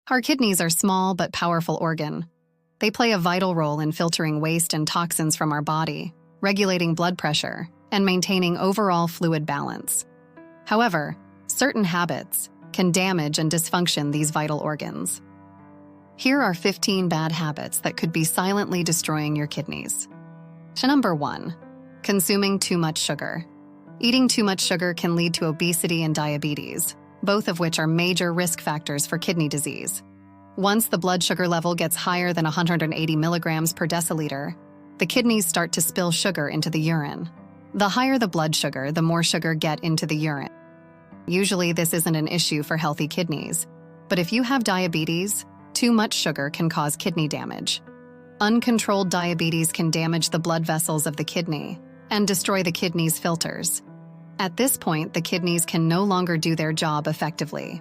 Our kidneys are small but powerful organ. They play a vital role in filtering waste and toxins from our body, regulating blood pressure, and maintaining overall fluid balance. However, certain habits can damage and dysfunction these vital organs. Here are 15 bad habits that could be silently destroying your kidneys. Number 1. Consuming too much sugar. Eating too much sugar can lead to obesity and diabetes, both of which are major risk factors for kidney disease. Once the blood sugar level gets higher than 180 milligrams per deciliter, the kidneys start to spill sugar into the urine. The higher the blood sugar, the more sugar get into the urine. Usually this isn't an issue for healthy kidneys, but if you have diabetes, too much sugar can cause kidney damage. Uncontrolled diabetes can damage the blood vessels of the kidney and destroy the kidney's filters. At this point, the kidneys can no longer do their job effectively.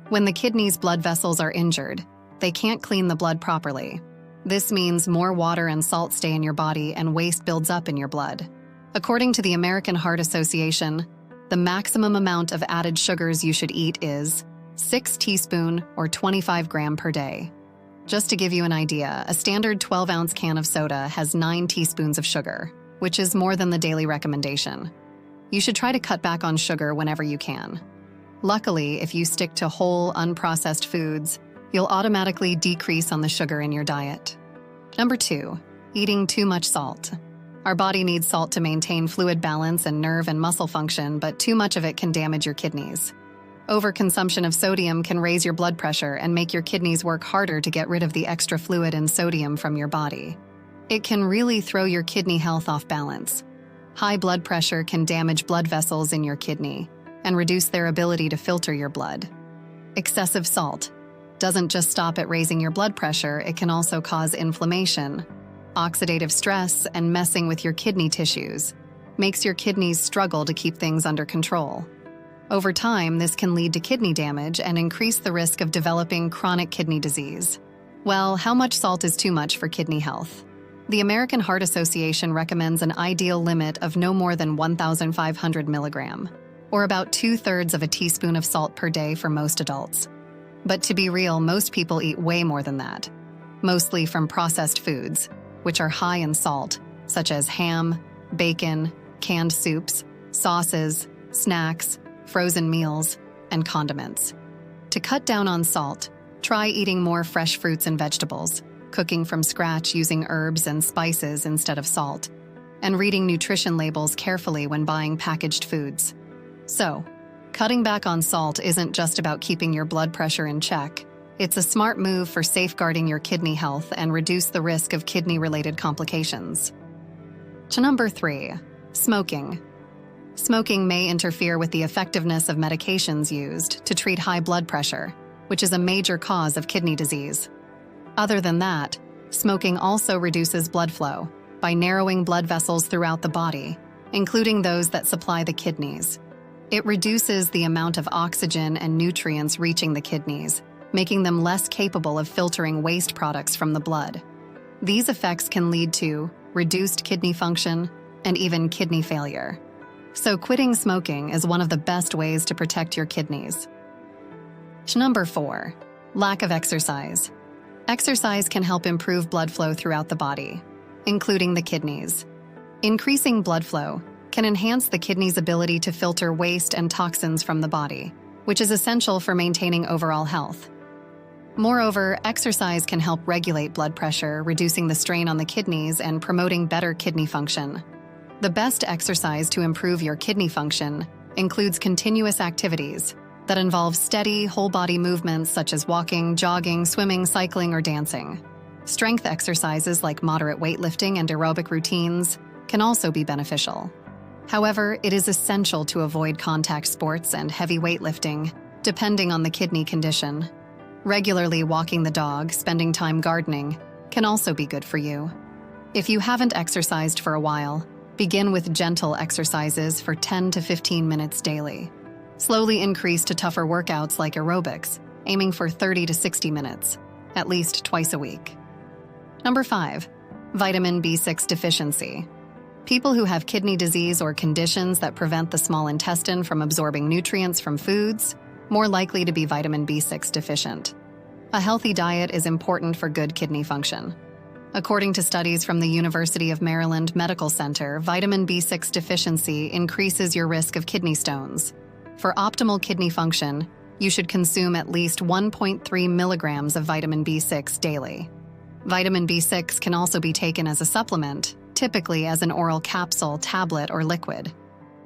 When the kidney's blood vessels are injured, they can't clean the blood properly. This means more water and salt stay in your body and waste builds up in your blood. According to the American Heart Association, the maximum amount of added sugars you should eat is 6 teaspoons or 25 grams per day. Just to give you an idea, a standard 12-ounce can of soda has 9 teaspoons of sugar, which is more than the daily recommendation. You should try to cut back on sugar whenever you can. Luckily, if you stick to whole, unprocessed foods, you'll automatically decrease on the sugar in your diet. Number 2, eating too much salt. Our body needs salt to maintain fluid balance and nerve and muscle function, but too much of it can damage your kidneys. Overconsumption of sodium can raise your blood pressure and make your kidneys work harder to get rid of the extra fluid and sodium from your body. It can really throw your kidney health off balance. High blood pressure can damage blood vessels in your kidney and reduce their ability to filter your blood. Excessive salt doesn't just stop at raising your blood pressure, it can also cause inflammation, oxidative stress, and messing with your kidney tissues. Makes your kidneys struggle to keep things under control. Over time, this can lead to kidney damage and increase the risk of developing chronic kidney disease. Well, how much salt is too much for kidney health? The American Heart Association recommends an ideal limit of no more than 1,500 milligrams, or about 2/3 of a teaspoon of salt per day for most adults. But to be real, most people eat way more than that, mostly from processed foods, which are high in salt, such as ham, bacon, canned soups, sauces, snacks, frozen meals, and condiments. To cut down on salt, try eating more fresh fruits and vegetables, cooking from scratch using herbs and spices instead of salt, and reading nutrition labels carefully when buying packaged foods. So, cutting back on salt isn't just about keeping your blood pressure in check. It's a smart move for safeguarding your kidney health and reduce the risk of kidney-related complications. Number 3, smoking. Smoking may interfere with the effectiveness of medications used to treat high blood pressure, which is a major cause of kidney disease. Other than that, smoking also reduces blood flow by narrowing blood vessels throughout the body, including those that supply the kidneys. It reduces the amount of oxygen and nutrients reaching the kidneys, making them less capable of filtering waste products from the blood. These effects can lead to reduced kidney function and even kidney failure. So quitting smoking is one of the best ways to protect your kidneys. Number 4, lack of exercise. Exercise can help improve blood flow throughout the body, including the kidneys. Increasing blood flow can enhance the kidney's ability to filter waste and toxins from the body, which is essential for maintaining overall health. Moreover, exercise can help regulate blood pressure, reducing the strain on the kidneys and promoting better kidney function. The best exercise to improve your kidney function includes continuous activities that involve steady, whole-body movements such as walking, jogging, swimming, cycling, or dancing. Strength exercises like moderate weightlifting and aerobic routines can also be beneficial. However, it is essential to avoid contact sports and heavy weightlifting, depending on the kidney condition. Regularly walking the dog, spending time gardening, can also be good for you. If you haven't exercised for a while, begin with gentle exercises for 10 to 15 minutes daily. Slowly increase to tougher workouts like aerobics, aiming for 30 to 60 minutes, at least twice a week. Number 5, vitamin B6 deficiency. People who have kidney disease or conditions that prevent the small intestine from absorbing nutrients from foods, more likely to be vitamin B6 deficient. A healthy diet is important for good kidney function. According to studies from the University of Maryland Medical Center, vitamin B6 deficiency increases your risk of kidney stones. For optimal kidney function, you should consume at least 1.3 milligrams of vitamin B6 daily. Vitamin B6 can also be taken as a supplement, typically as an oral capsule, tablet, or liquid.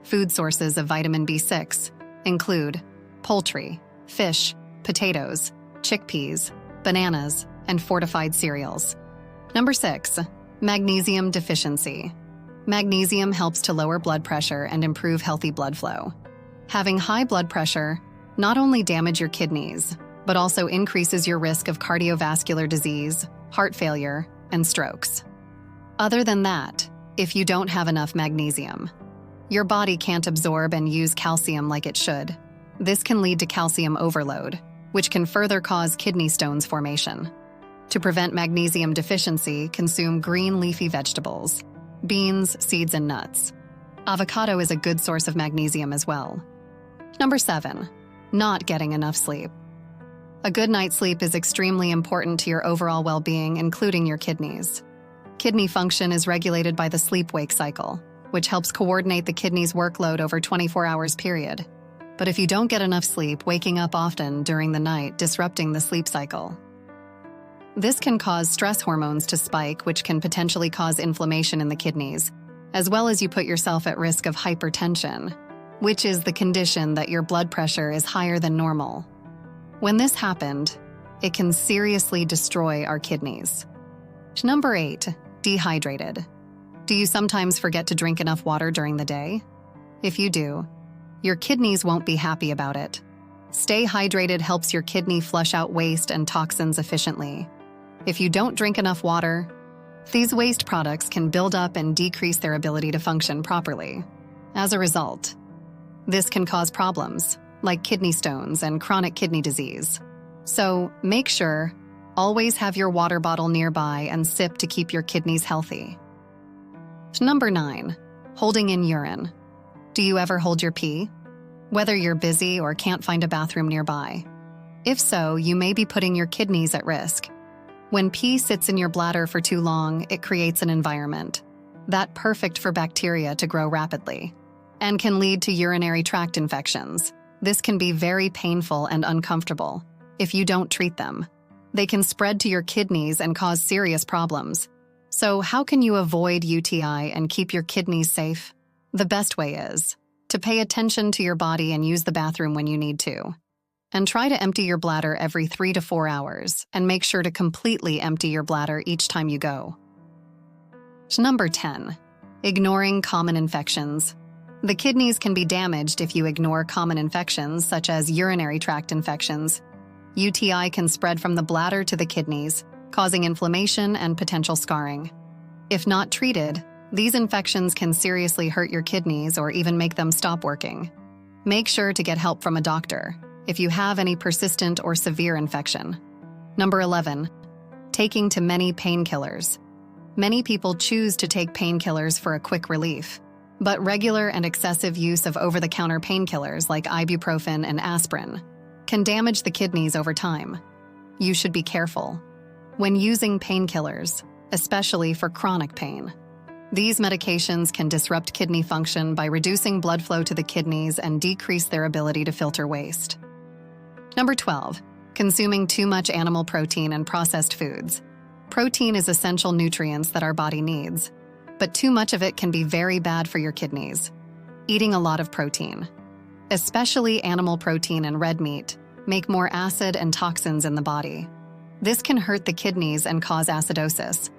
Food sources of vitamin B6 include poultry, fish, potatoes, chickpeas, bananas, and fortified cereals. Number 6, magnesium deficiency. Magnesium helps to lower blood pressure and improve healthy blood flow. Having high blood pressure not only damages your kidneys, but also increases your risk of cardiovascular disease, heart failure, and strokes. Other than that, if you don't have enough magnesium, your body can't absorb and use calcium like it should. This can lead to calcium overload, which can further cause kidney stones formation. To prevent magnesium deficiency, consume green leafy vegetables, beans, seeds, and nuts. Avocado is a good source of magnesium as well. Number 7, not getting enough sleep. A good night's sleep is extremely important to your overall well-being, including your kidneys. Kidney function is regulated by the sleep-wake cycle, which helps coordinate the kidney's workload over 24 hours period. But if you don't get enough sleep, waking up often during the night, disrupting the sleep cycle. This can cause stress hormones to spike, which can potentially cause inflammation in the kidneys, as well as you put yourself at risk of hypertension, which is the condition that your blood pressure is higher than normal. When this happened, it can seriously destroy our kidneys. Number 8, dehydrated. Do you sometimes forget to drink enough water during the day? If you do, your kidneys won't be happy about it. Stay hydrated helps your kidney flush out waste and toxins efficiently. If you don't drink enough water, these waste products can build up and decrease their ability to function properly. As a result, this can cause problems like kidney stones and chronic kidney disease. So make sure always have your water bottle nearby and sip to keep your kidneys healthy. Number 9, holding in urine. Do you ever hold your pee? Whether you're busy or can't find a bathroom nearby. If so, you may be putting your kidneys at risk. When pee sits in your bladder for too long, it creates an environment that's perfect for bacteria to grow rapidly and can lead to urinary tract infections. This can be very painful and uncomfortable if you don't treat them. They can spread to your kidneys and cause serious problems. So how can you avoid UTI and keep your kidneys safe? The best way is to pay attention to your body and use the bathroom when you need to. And try to empty your bladder every 3 to 4 hours, and make sure to completely empty your bladder each time you go. Number 10, ignoring common infections. The kidneys can be damaged if you ignore common infections such as urinary tract infections. UTI can spread from the bladder to the kidneys, causing inflammation and potential scarring. If not treated, these infections can seriously hurt your kidneys or even make them stop working. Make sure to get help from a doctor if you have any persistent or severe infection. Number 11, taking too many painkillers. Many people choose to take painkillers for a quick relief, but regular and excessive use of over-the-counter painkillers like ibuprofen and aspirin can damage the kidneys over time. You should be careful when using painkillers, especially for chronic pain. These medications can disrupt kidney function by reducing blood flow to the kidneys and decrease their ability to filter waste. Number 12, consuming too much animal protein and processed foods. Protein is essential nutrients that our body needs, but too much of it can be very bad for your kidneys. Eating a lot of protein, especially animal protein and red meat, make more acid and toxins in the body. This can hurt the kidneys and cause acidosis.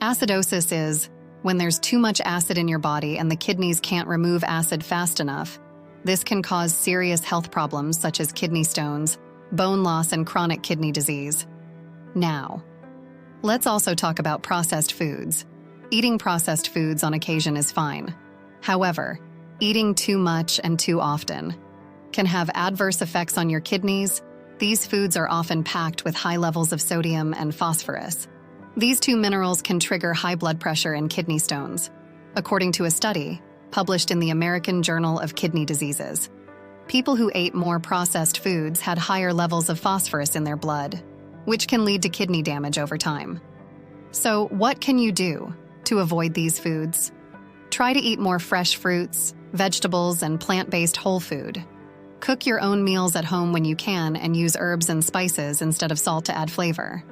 Acidosis is when there's too much acid in your body and the kidneys can't remove acid fast enough. This can cause serious health problems such as kidney stones, bone loss, and chronic kidney disease. Now, let's also talk about processed foods. Eating processed foods on occasion is fine. However, eating too much and too often can have adverse effects on your kidneys. These foods are often packed with high levels of sodium and phosphorus. These two minerals can trigger high blood pressure and kidney stones, according to a study published in the American Journal of Kidney Diseases. People who ate more processed foods had higher levels of phosphorus in their blood, which can lead to kidney damage over time. So, what can you do to avoid these foods? Try to eat more fresh fruits, vegetables, and plant-based whole food. Cook your own meals at home when you can and use herbs and spices instead of salt to add flavor.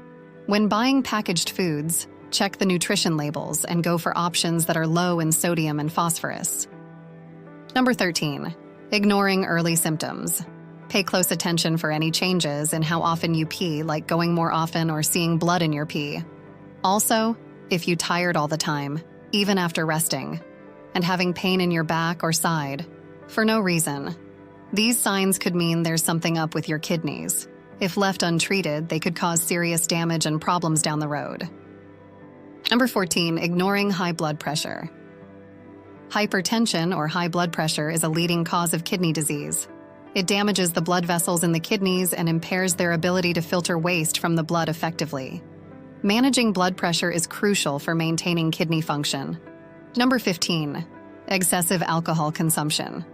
When buying packaged foods, check the nutrition labels and go for options that are low in sodium and phosphorus. Number 13, ignoring early symptoms. Pay close attention for any changes in how often you pee, like going more often or seeing blood in your pee. Also, if you're tired all the time, even after resting, and having pain in your back or side, for no reason. These signs could mean there's something up with your kidneys. If left untreated, they could cause serious damage and problems down the road. Number 14, ignoring high blood pressure. Hypertension or high blood pressure is a leading cause of kidney disease. It damages the blood vessels in the kidneys and impairs their ability to filter waste from the blood effectively. Managing blood pressure is crucial for maintaining kidney function. Number 15, excessive alcohol consumption.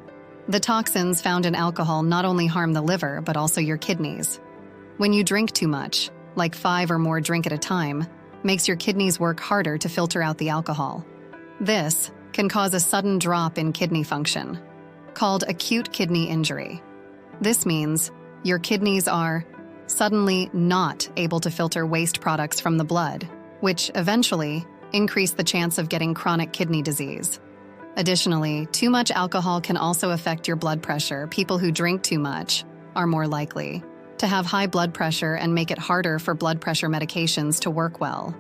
The toxins found in alcohol not only harm the liver, but also your kidneys. When you drink too much, like 5 or more drink at a time, makes your kidneys work harder to filter out the alcohol. This can cause a sudden drop in kidney function, called acute kidney injury. This means your kidneys are suddenly not able to filter waste products from the blood, which eventually increase the chance of getting chronic kidney disease. Additionally, too much alcohol can also affect your blood pressure. People who drink too much are more likely to have high blood pressure and make it harder for blood pressure medications to work well.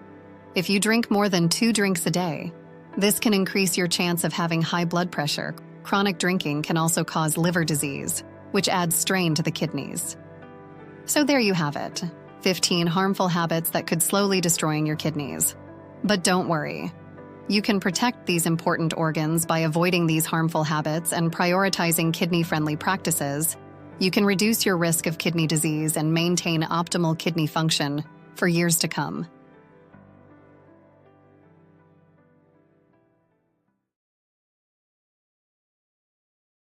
If you drink more than 2 drinks a day, this can increase your chance of having high blood pressure. Chronic drinking can also cause liver disease, which adds strain to the kidneys. So there you have it, 15 harmful habits that could slowly destroying your kidneys. But don't worry. You can protect these important organs by avoiding these harmful habits and prioritizing kidney-friendly practices. You can reduce your risk of kidney disease and maintain optimal kidney function for years to come.